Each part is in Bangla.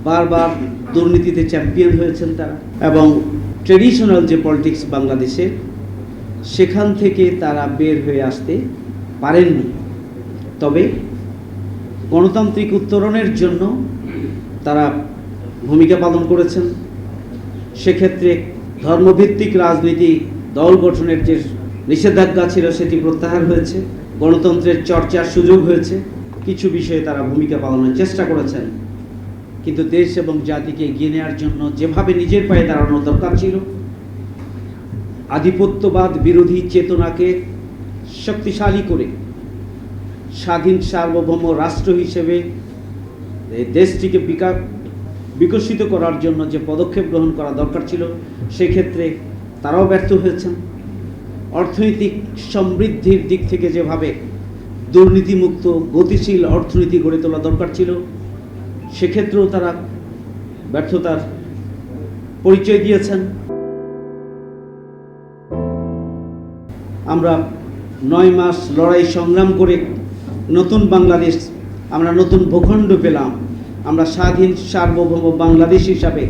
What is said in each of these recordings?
বারবার দুর্নীতিতে চ্যাম্পিয়ন হয়েছেন তারা, এবং ট্রেডিশনাল যে পলিটিক্স বাংলাদেশে, সেখান থেকে তারা বের হয়ে আসতে পারেননি। তবে গণতান্ত্রিক উত্তরণের জন্য তারা ভূমিকা পালন করেছেন। সেক্ষেত্রে ধর্মভিত্তিক রাজনীতি দল গঠনের যে নিষেধাজ্ঞা ছিল সেটি প্রত্যাহার হয়েছে, গণতন্ত্রের চর্চার সুযোগ হয়েছে, কিছু বিষয়ে তারা ভূমিকা পালনের চেষ্টা করেছেন। কিন্তু দেশ এবং জাতিকে এগিয়ে নেওয়ার জন্য যেভাবে নিজের পায়ে দাঁড়ানো দরকার ছিল, আধিপত্যবাদ বিরোধী চেতনাকে শক্তিশালী করে স্বাধীন সার্বভৌম রাষ্ট্র হিসেবে দেশটিকে বিকশিত করার জন্য যে পদক্ষেপ গ্রহণ করা দরকার ছিল, সেক্ষেত্রে তারাও ব্যর্থ হয়েছেন। অর্থনৈতিক সমৃদ্ধির দিক থেকে যেভাবে দুর্নীতিমুক্ত গতিশীল অর্থনীতি গড়ে তোলা দরকার ছিল, সেক্ষেত্রেও তারা ব্যর্থতার পরিচয় দিয়েছেন। আমরা 9 মাস লড়াই সংগ্রাম করে নতুন বাংলাদেশ, আমরা নতুন ভূখণ্ড পেলাম। আমরা স্বাধীন সার্বভৌম বাংলাদেশ হিসাবে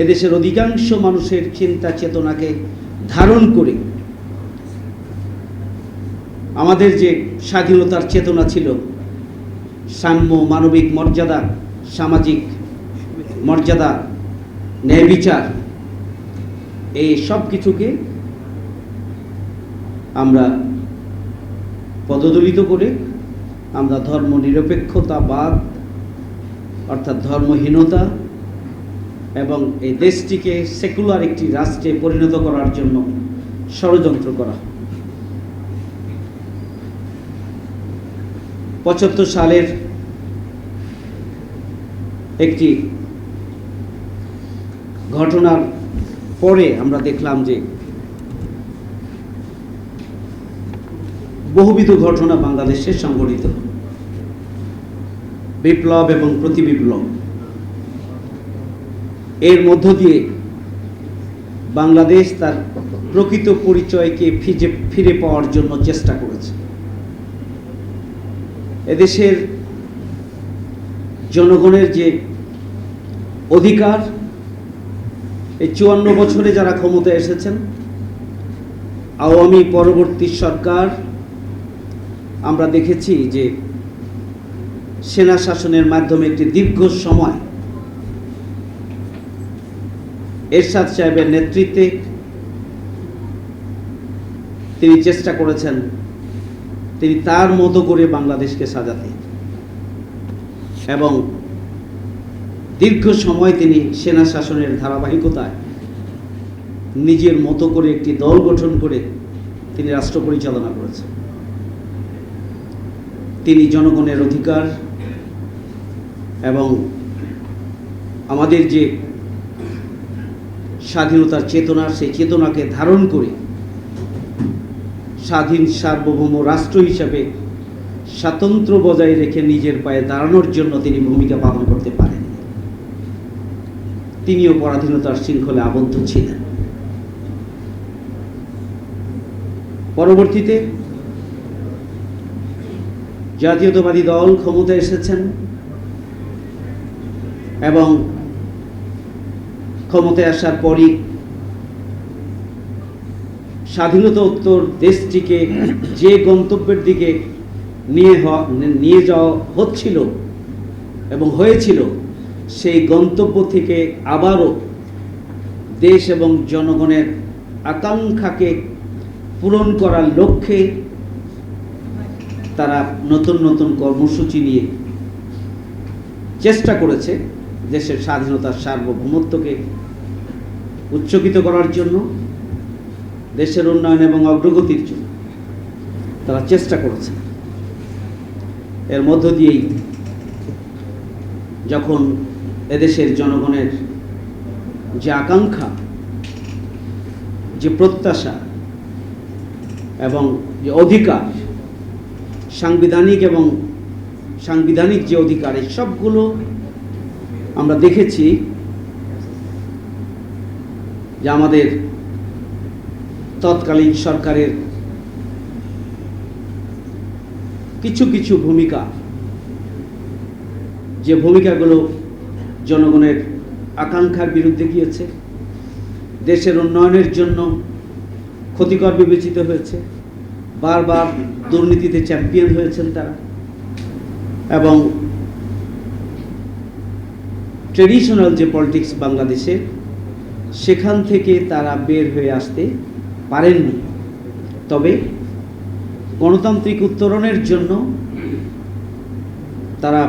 এদেশের অধিকাংশ মানুষের চিন্তা চেতনাকে ধারণ করে আমাদের যে স্বাধীনতার চেতনা ছিল, সাম্য, মানবিক মর্যাদা, সামাজিক মর্যাদা, ন্যায় বিচার, এই সব কিছুকে আমরা পদদলিত করে আমরা ধর্ম নিরপেক্ষতাবাদ অর্থাৎ ধর্মহীনতা এবং এই দেশটিকে সেকুলার একটি রাষ্ট্রে পরিণত করার জন্য ষড়যন্ত্র করা। 75 সালের একটি ঘটনার পরে আমরা দেখলাম যে বহুবিধ ঘটনা বাংলাদেশে সংঘটিত, বিপ্লব এবং প্রতিবিপ্লব। এর মধ্য দিয়ে বাংলাদেশ তার প্রকৃত পরিচয়কে ফিরে পাওয়ার জন্য চেষ্টা করেছে। এদেশের জনগণের যে অধিকার, এই 54 বছরে যারা ক্ষমতায় এসেছেন, আওয়ামী পরবর্তী সরকার, আমরা দেখেছি যে সেনা শাসনের মাধ্যমে একটি দীর্ঘ সময় এরশাদ সাহেবের নেতৃত্বে তিনি চেষ্টা করেছেন তিনি তার মতো করে বাংলাদেশকে সাজাতে, এবং দীর্ঘ সময় তিনি সেনা শাসনের ধারাবাহিকতায় নিজের মতো করে একটি দল গঠন করে তিনি রাষ্ট্র পরিচালনা করেছেন। তিনি জনগণের অধিকার এবং আমাদের যে স্বাধীনতার চেতনা, সেই চেতনাকে ধারণ করে স্বাধীন সার্বভৌম রাষ্ট্র হিসাবে স্বাতন্ত্র্য বজায় রেখে নিজের পায়ে দাঁড়ানোর জন্য তিনি ভূমিকা পালন করতে পারেন। তিনিও পরাধীনতার শৃঙ্খলে আবদ্ধ ছিলেন। পরবর্তীতে জাতীয়তাবাদী দল ক্ষমতায় এসেছেন এবং ক্ষমতায় আসার পরই স্বাধীনতা উত্তর দেশটিকে যে গন্তব্যের দিকে নিয়ে যাওয়া হচ্ছিল এবং হয়েছিল, সেই গন্তব্য থেকে আবারও দেশ এবং জনগণের আকাঙ্ক্ষাকে পূরণ করার লক্ষ্যে তারা নতুন নতুন কর্মসূচি নিয়ে চেষ্টা করেছে দেশের স্বাধীনতার সার্বভৌমত্বকে উচ্চকিত করার জন্য, দেশের উন্নয়ন এবং অগ্রগতির জন্য তারা চেষ্টা করেছে। এর মধ্য দিয়েই যখন এদেশের জনগণের যে আকাঙ্ক্ষা, যে প্রত্যাশা এবং যে অধিকার, সাংবিধানিক যে অধিকার, এই সবগুলো আমরা দেখেছি যে আমাদের তৎকালীন সরকারের কিছু কিছু ভূমিকা, যে ভূমিকাগুলো জনগণের আকাঙ্ক্ষার বিরুদ্ধে গিয়েছে, দেশের উন্নয়নের জন্য ক্ষতিকর বিবেচিত হয়েছে, বারবার দুর্নীতিতে চ্যাম্পিয়ন হয়েছেন তারা, এবং ট্রেডিশনাল যে পলিটিক্স বাংলাদেশে, সেখান থেকে তারা বের হয়ে আসতে পারেননি। তবে গণতান্ত্রিক উত্তরণের জন্য তারা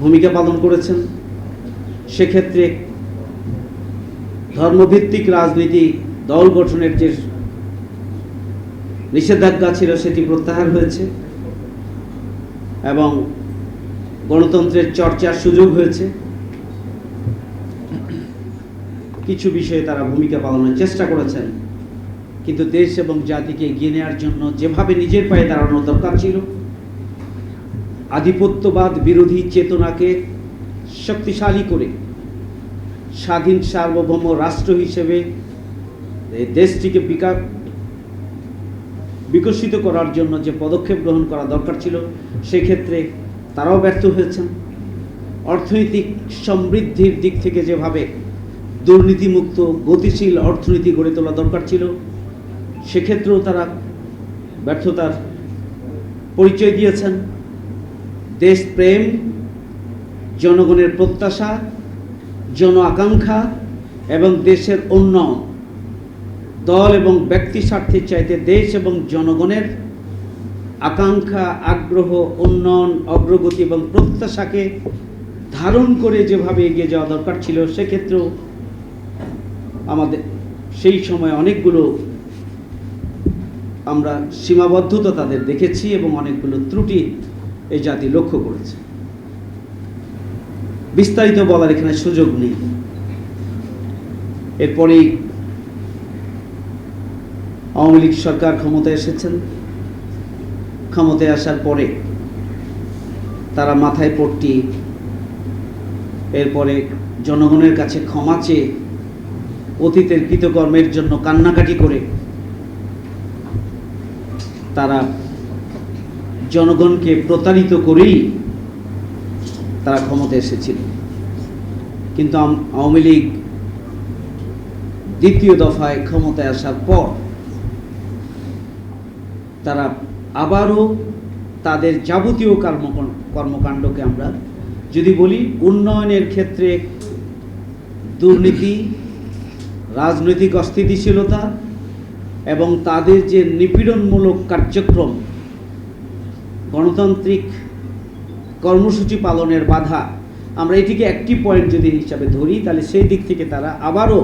ভূমিকা পালন করেছেন। সেক্ষেত্রে ধর্মভিত্তিক রাজনীতি দল গঠনের যে নিষেধাজ্ঞা ছিল সেটি প্রত্যাহার হয়েছে এবং গণতন্ত্রের চর্চার সুযোগ হয়েছে। কিছু বিষয়ে তারা ভূমিকা পালনের চেষ্টা করেছেন, কিন্তু দেশ এবং জাতিকে এগিয়ে নেওয়ার জন্য যেভাবে নিজের পায়ে দাঁড়ানো দরকার ছিল, আধিপত্যবাদ বিরোধী চেতনাকে শক্তিশালী করে স্বাধীন সার্বভৌম রাষ্ট্র হিসেবে দেশটিকে বিকশিত করার জন্য যে পদক্ষেপ গ্রহণ করা দরকার ছিল, সেক্ষেত্রে তারাও ব্যর্থ হয়েছেন। অর্থনৈতিক সমৃদ্ধির দিক থেকে যেভাবে দুর্নীতিমুক্ত গতিশীল অর্থনীতি গড়ে তোলা দরকার ছিল, সেক্ষেত্রেও তারা ব্যর্থতার পরিচয় দিয়েছেন। দেশপ্রেম, জনগণের প্রত্যাশা, জন আকাঙ্ক্ষা এবং দেশের উন্নয়ন, দল এবং ব্যক্তি স্বার্থের চাইতে দেশ এবং জনগণের আকাঙ্ক্ষা, আগ্রহ, উন্নয়ন, অগ্রগতি এবং প্রত্যাশাকে ধারণ করে যেভাবে এগিয়ে যাওয়া দরকার ছিল, সেক্ষেত্রেও আমাদের সেই সময় অনেকগুলো আমরা সীমাবদ্ধতা তাদের দেখেছি এবং অনেকগুলো ত্রুটি এই জাতি লক্ষ্য করেছে। বিস্তারিত বলার এখানে সুযোগ নেই। এরপরেই আওয়ামী লীগ সরকার ক্ষমতায় এসেছেন। ক্ষমতায় আসার পরে তারা মাথায় পট্টি, এরপরে জনগণের কাছে ক্ষমা চেয়ে অতীতের কৃতকর্মের জন্য কান্নাকাটি করে তারা জনগণকে প্রতারিত করেই তারা ক্ষমতায় এসেছিল। কিন্তু আওয়ামী লীগ দ্বিতীয় দফায় ক্ষমতায় আসার পর তারা আবারও তাদের যাবতীয় কর্মকাণ্ডকে আমরা যদি বলি, উন্নয়নের ক্ষেত্রে দুর্নীতি, রাজনৈতিক অস্থিতিশীলতা এবং তাদের যে নিপীড়নমূলক কার্যক্রম, গণতান্ত্রিক কর্মসূচি পালনের বাধা, আমরা এটিকে একটি পয়েন্ট যদি হিসাবে ধরি, তাহলে সেই দিক থেকে তারা আবারও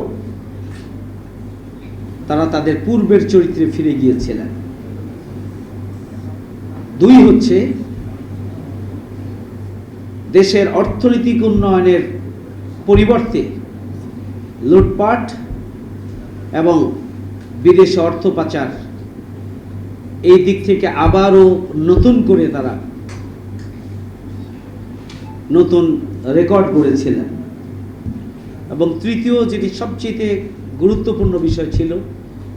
তাদের পূর্বের চরিত্রে ফিরে গিয়েছিলেন। দুই হচ্ছে দেশের অর্থনৈতিক উন্নয়নের পরিবর্তে লুটপাট এবং বিদেশে অর্থ পাচার, এই দিক থেকে আবারও নতুন করে তারা নতুন রেকর্ড গড়েছিলেন। এবং তৃতীয় যেটি সবচেয়ে গুরুত্বপূর্ণ বিষয় ছিল,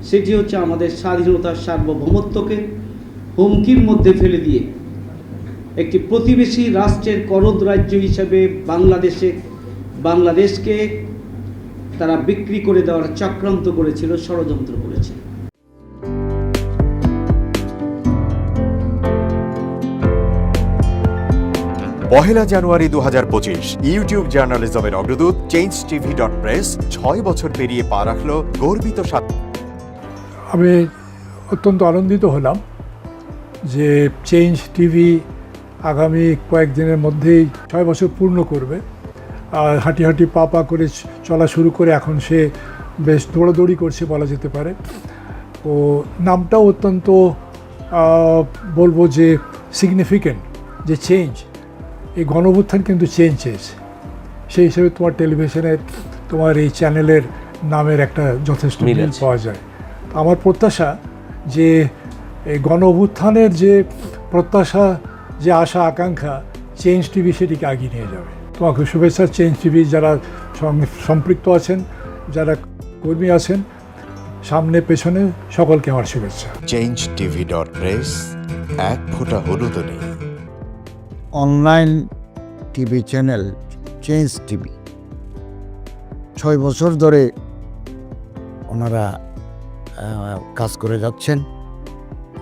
সেটি হচ্ছে আমাদের স্বাধীনতার সার্বভৌমত্বকে হুমকির মধ্যে ফেলে দিয়ে একটি প্রতিবেশী রাষ্ট্রের করদ রাজ্য হিসেবে বাংলাদেশকে তারা বিক্রি করে দেওয়ার চক্রান্ত করেছিল, ষড়যন্ত্র করেছে। পহেলা জানুয়ারি 2025 ইউটিউব জার্নালিজমের অগ্রদূত changetv.press 6 বছর পেরিয়ে পা রাখল গর্বিত আমি অত্যন্ত আনন্দিত হলাম যে চেঞ্জ টিভি আগামী কয়েকদিনের মধ্যেই 6 বছর পূর্ণ করবে। আর হাঁটি হাঁটি পা পা করে চলা শুরু করে এখন সে বেশ দৌড়াদৌড়ি করছে বলা যেতে পারে। ও নামটাও অত্যন্ত বলবো যে সিগনিফিকেন্ট, যে চেঞ্জ, এই গণঅভ্যুত্থান কিন্তু চেঞ্জ চেয়েছে। সেই হিসেবে তোমার টেলিভিশনের, তোমার এই চ্যানেলের নামের একটা যথেষ্ট মিল পাওয়া যায়। আমার প্রত্যাশা যে এই গণঅভ্যুত্থানের যে প্রত্যাশা, যে আশা আকাঙ্ক্ষা, চেঞ্জ টিভি সেটিকে এগিয়ে নিয়ে যাবে। তোমাকে শুভেচ্ছা। চেঞ্জ টিভি যারা সম্পৃক্ত আছেন, যারা কর্মী আছেন, সামনে পেছনে সকলকে আমার শুভেচ্ছা। changetv.press, এক ফোঁটা হলুদ নেই। Online TV channel change TV 6 বছর ধরে ওনারা কাজ করে যাচ্ছেন।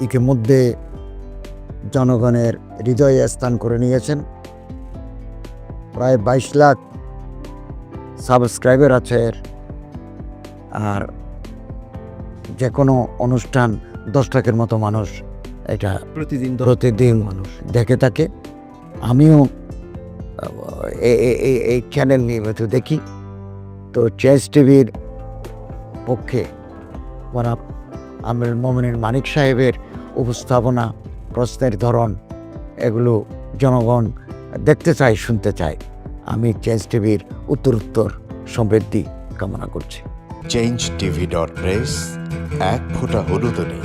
ইতিমধ্যে জনগণের হৃদয়ে স্থান করে নিয়েছেন। প্রায় 22 লাখ সাবস্ক্রাইবার আছে এর। আর যে কোনো অনুষ্ঠান 10 লাখের মতো মানুষ এটা প্রতিদিন মানুষ দেখে থাকে। আমিও এই চ্যানেল নিয়মিত দেখি। তো চেঞ্জ টিভির পক্ষে আমিরুল মোমিনিন মানিক সাহেবের উপস্থাপনা, প্রশ্নের ধরন, এগুলো জনগণ দেখতে চায়, শুনতে চায়। আমি চেঞ্জ টিভির উত্তরোত্তর সমৃদ্ধি কামনা করছি। changetv.press, এক ফোঁটা হলুদও নেই।